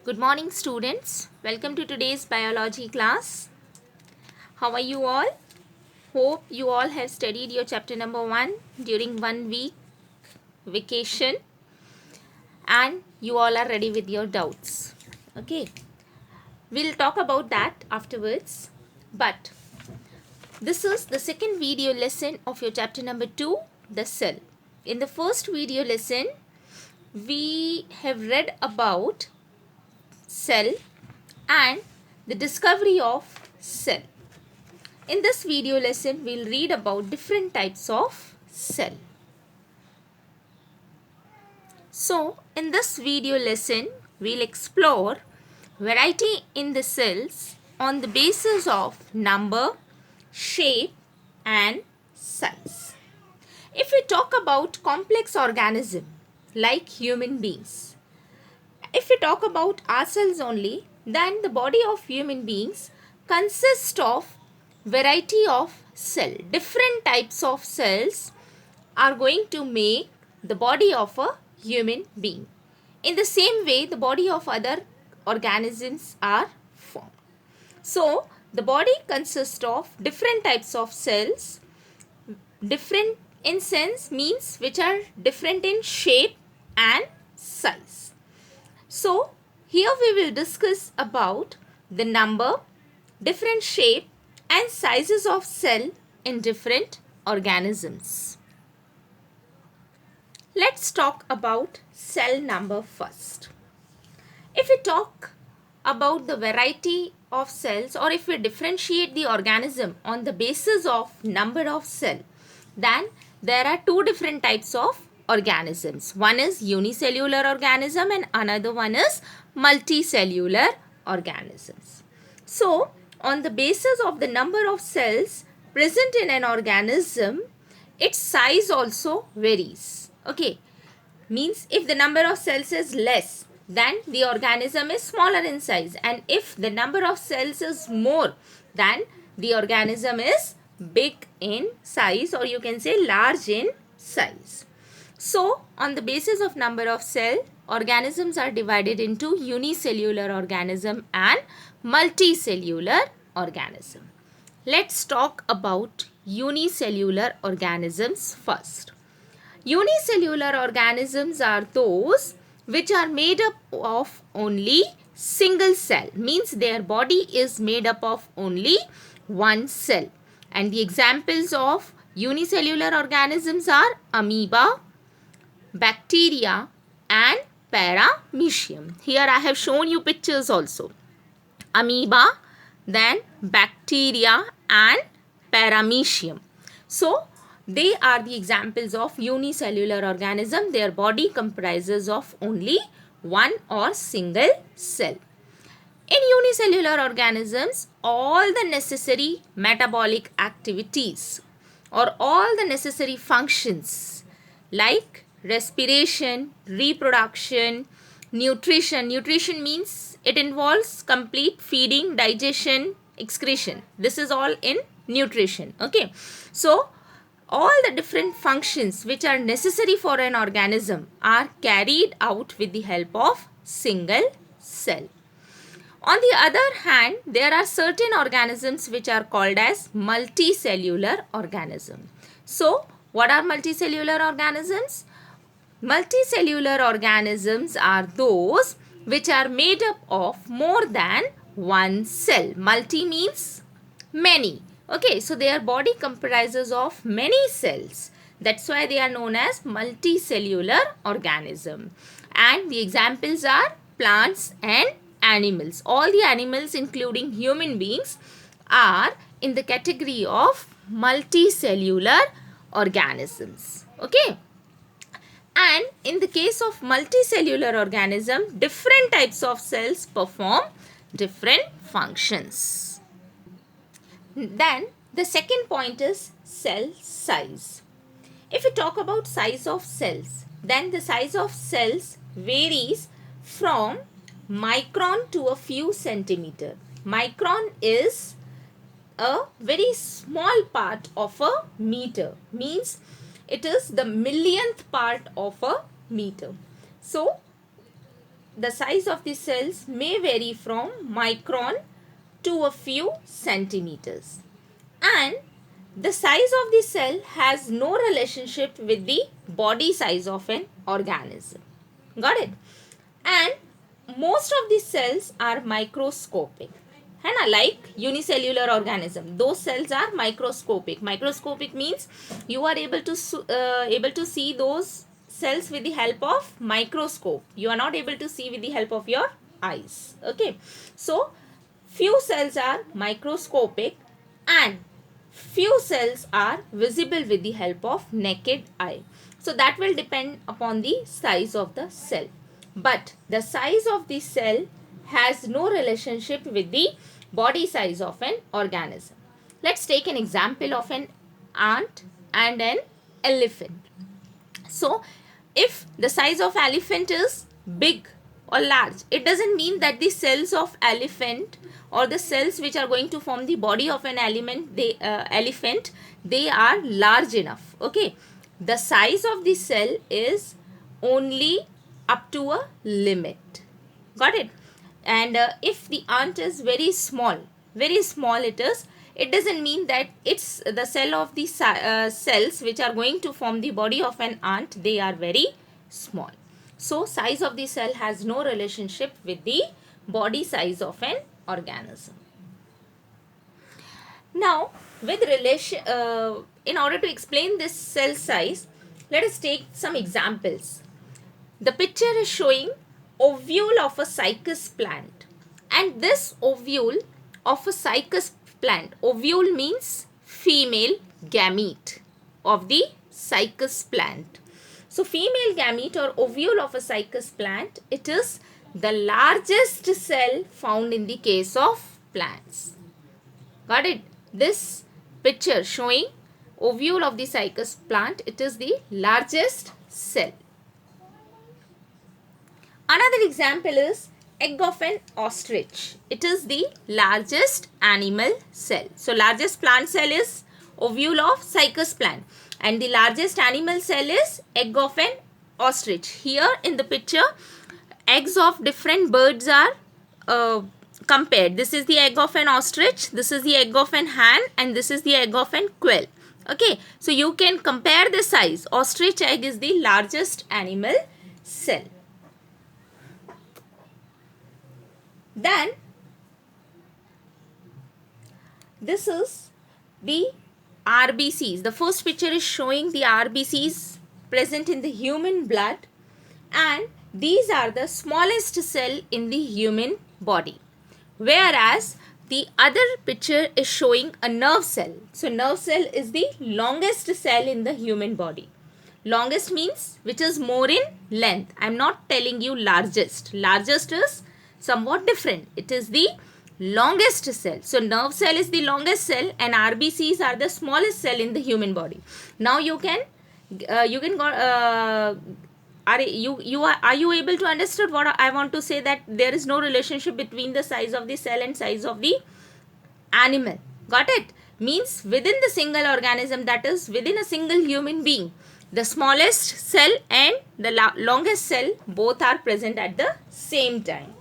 Good morning, students. Welcome to today's biology class. How are you all? Hope you all have studied your chapter number 1 during 1 week vacation and you all are ready with your doubts. Okay, we'll talk about that afterwards. But this is the second video lesson of your chapter number 2, the cell. In the first video lesson, we have read about cell and the discovery of cell. In this video lesson, we'll read about different types of cell. So, in this video lesson, we'll explore variety in the cells on the basis of number, shape and size. If we talk about complex organism like human beings, if we talk about ourselves only, then the body of human beings consists of variety of cell. Different types of cells are going to make the body of a human being. In the same way, the body of other organisms are formed. So, the body consists of different types of cells. Different in sense means which are different in shape and size. So, here we will discuss about the number, different shape and sizes of cell in different organisms. Let's talk about cell number first. If we talk about the variety of cells or if we differentiate the organism on the basis of number of cell, then there are two different types of organisms. One is unicellular organism and another one is multicellular organisms. So, on the basis of the number of cells present in an organism, its size also varies. Okay, means if the number of cells is less, then the organism is smaller in size, and if the number of cells is more, then the organism is big in size, or you can say large in size. So, on the basis of number of cell, organisms are divided into unicellular organism and multicellular organism. Let's talk about unicellular organisms first. Unicellular organisms are those which are made up of only single cell, means their body is made up of only one cell. And the examples of unicellular organisms are amoeba, bacteria and paramecium. Here I have shown you pictures also. Amoeba, then bacteria and paramecium. So, they are the examples of unicellular organism. Their body comprises of only one or single cell. In unicellular organisms, all the necessary metabolic activities or all the necessary functions like respiration, reproduction, nutrition. Nutrition means it involves complete feeding, digestion, excretion. This is all in nutrition. Okay. So, all the different functions which are necessary for an organism are carried out with the help of single cell. On the other hand, there are certain organisms which are called as multicellular organisms. So, what are multicellular organisms? Multicellular organisms are those which are made up of more than one cell. Multi means many. Okay, so their body comprises of many cells. That's why they are known as multicellular organism. And the examples are plants and animals. All the animals, including human beings, are in the category of multicellular organisms. Okay. And in the case of multicellular organism, different types of cells perform different functions. Then the second point is cell size. If we talk about size of cells, then the size of cells varies from micron to a few centimeter. Micron is a very small part of a meter, means it is the millionth part of a meter. So, the size of the cells may vary from micron to a few centimeters. And the size of the cell has no relationship with the body size of an organism. Got it? And most of the cells are microscopic. And like unicellular organism, those cells are microscopic. Microscopic means you are able to see those cells with the help of microscope. You are not able to see with the help of your eyes. Okay, so few cells are microscopic and few cells are visible with the help of naked eye. So that will depend upon the size of the cell. But the size of the cell has no relationship with the body size of an organism. Let's take an example of an ant and an elephant. So if the size of elephant is big or large, it doesn't mean that the cells of elephant or the cells which are going to form the body of an elephant, they are large enough. Okay, the size of the cell is only up to a limit. Got it? And if the ant is very small it doesn't mean that it's the cell of the cells which are going to form the body of an ant, they are very small. So size of the cell has no relationship with the body size of an organism. Now, in order to explain this cell size, let us take some examples. The picture is showing ovule of a cycas plant, and this ovule of a cycas plant, ovule means female gamete of the cycas plant. So female gamete or ovule of a cycas plant, it is the largest cell found in the case of plants. Got it? This picture showing ovule of the cycas plant, it is the largest cell. Another example is egg of an ostrich. It is the largest animal cell. So largest plant cell is ovule of cycas plant and the largest animal cell is egg of an ostrich. Here in the picture, eggs of different birds are compared. This is the egg of an ostrich, this is the egg of an hen, and this is the egg of an quail. Okay, so you can compare the size. Ostrich egg is the largest animal cell. Then this is the RBCs. The first picture is showing the RBCs present in the human blood, and these are the smallest cell in the human body. Whereas the other picture is showing a nerve cell. So nerve cell is the longest cell in the human body. Longest means which is more in length. I am not telling you largest. Largest is somewhat different. It is the longest cell. So nerve cell is the longest cell and RBCs are the smallest cell in the human body. Now are you able to understand what I want to say, that there is no relationship between the size of the cell and size of the animal. Got it? Means within the single organism, that is within a single human being, the smallest cell and the longest cell both are present at the same time.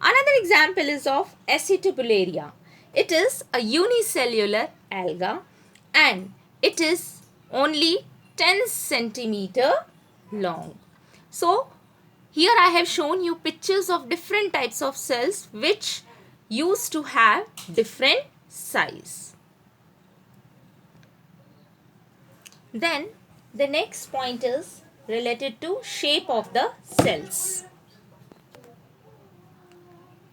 Another example is of Acetobularia. It is a unicellular alga and it is only 10 centimeter long. So here I have shown you pictures of different types of cells which used to have different size. Then the next point is related to shape of the cells.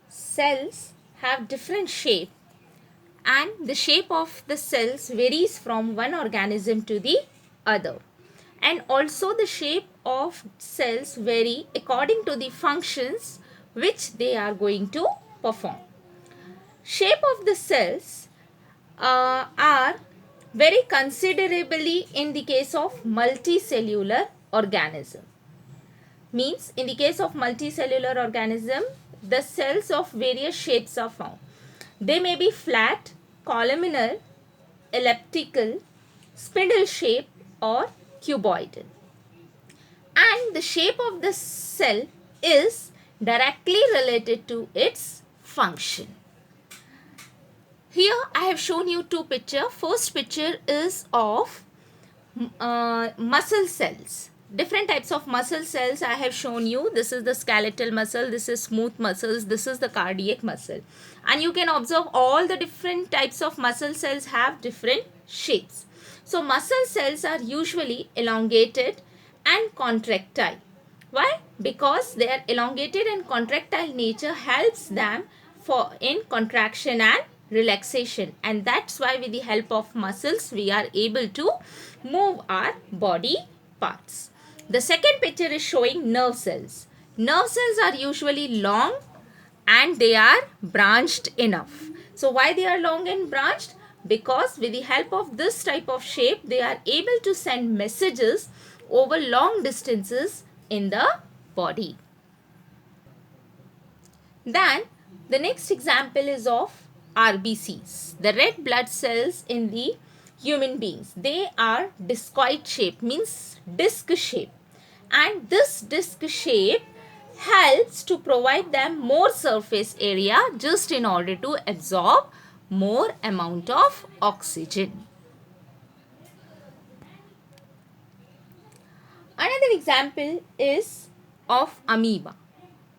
Cells have different shape and the shape of the cells varies from one organism to the other, and also the shape of cells vary according to the functions which they are going to perform. Shape of the cells are very considerably in the case of multicellular organism. Means in the case of multicellular organism, the cells of various shapes are found. They may be flat, columnar, elliptical, spindle shape or cuboidal. and the shape of the cell is directly related to its function. Here I have shown you two pictures. First picture is of muscle cells. Different types of muscle cells I have shown you. This is the skeletal muscle, this is smooth muscles, this is the cardiac muscle. And you can observe all the different types of muscle cells have different shapes. So muscle cells are usually elongated and contractile. Why? Because their elongated and contractile nature helps them in contraction and relaxation, and that's why with the help of muscles we are able to move our body parts. The second picture is showing nerve cells. Nerve cells are usually long and they are branched enough. So why they are long and branched? Because with the help of this type of shape they are able to send messages over long distances in the body. Then the next example is of RBCs, the red blood cells in the human beings. They are discoid shape, means disc shape, and this disc shape helps to provide them more surface area just in order to absorb more amount of oxygen. Another example is of amoeba.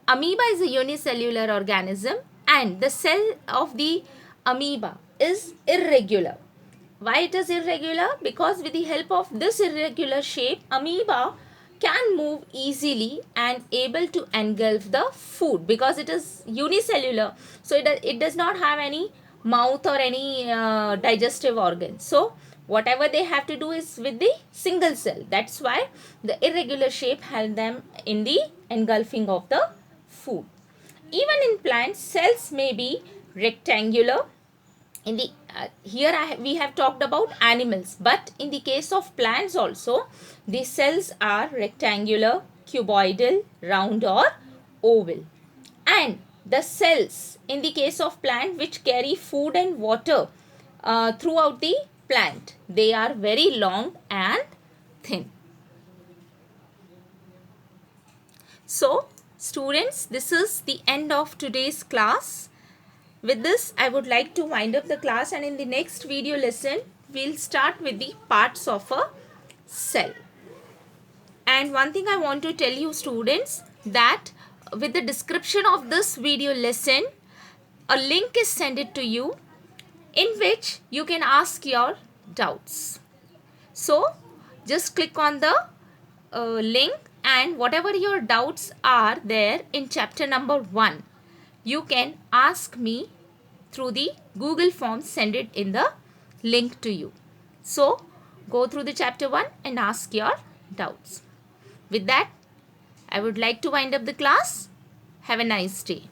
Amoeba is a unicellular organism and the cell of the amoeba is irregular. Why it is irregular? Because with the help of this irregular shape, amoeba can move easily and able to engulf the food because it is unicellular. So it does not have any mouth or any digestive organ. So whatever they have to do is with the single cell. That's why the irregular shape helps them in the engulfing of the food. Even in plants, cells may be rectangular. In the we have talked about animals, but in the case of plants also, the cells are rectangular, cuboidal, round or oval. And the cells in the case of plant which carry food and water throughout the plant, they are very long and thin. So students, this is the end of today's class. With this, I would like to wind up the class, and in the next video lesson, we'll start with the parts of a cell. And one thing I want to tell you students, that with the description of this video lesson, a link is sent to you in which you can ask your doubts. So just click on the link, and whatever your doubts are there in chapter number 1, you can ask me through the Google form, send it in the link to you. So go through the chapter 1 and ask your doubts. With that, I would like to wind up the class. Have a nice day.